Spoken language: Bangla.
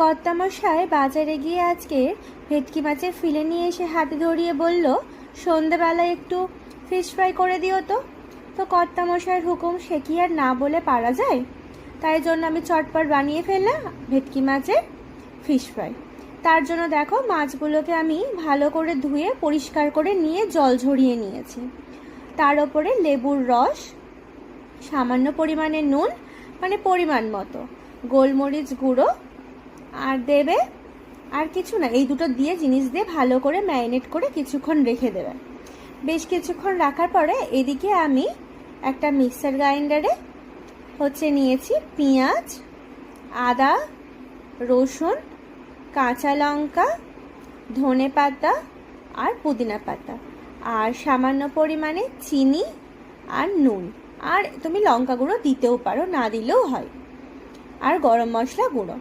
কর্তামশাই বাজারে গিয়ে আজকে ভেটকি মাছের ফিলে নিয়ে এসে হাতে ধরিয়ে বলল, সন্ধেবেলায় একটু ফিশ ফ্রাই করে দিও তো। তো কর্তামশাইয়ের হুকুম সে কি আর না বলে পারা যায়? তাই জন্য আমি চটপট বানিয়ে ফেললাম ভেটকি মাছের ফিশ ফ্রাই। তার জন্য দেখো, মাছগুলোকে আমি ভালো করে ধুয়ে পরিষ্কার করে নিয়ে জল ঝরিয়ে নিয়েছি। তার ওপরে লেবুর রস, সামান্য পরিমাণে নুন, মানে পরিমাণ মতো, গোলমরিচ গুঁড়ো আর দেবে, আর কিছু না, এই দুটো দিয়ে জিনিস দিয়ে ভালো করে ম্যারিনেট করে কিছুক্ষণ রেখে দেবে। বেশ কিছুক্ষণ রাখার পরে এদিকে আমি একটা মিক্সার গ্রাইন্ডারে নিয়েছি পেঁয়াজ, আদা, রসুন, কাঁচা লঙ্কা, ধনে পাতা আর পুদিনা পাতা, আর সামান্য পরিমাণে চিনি আর নুন, আর তুমি লঙ্কা গুঁড়ো দিতেও পারো, না দিলেও হয়, আর গরম মশলা গুঁড়ো।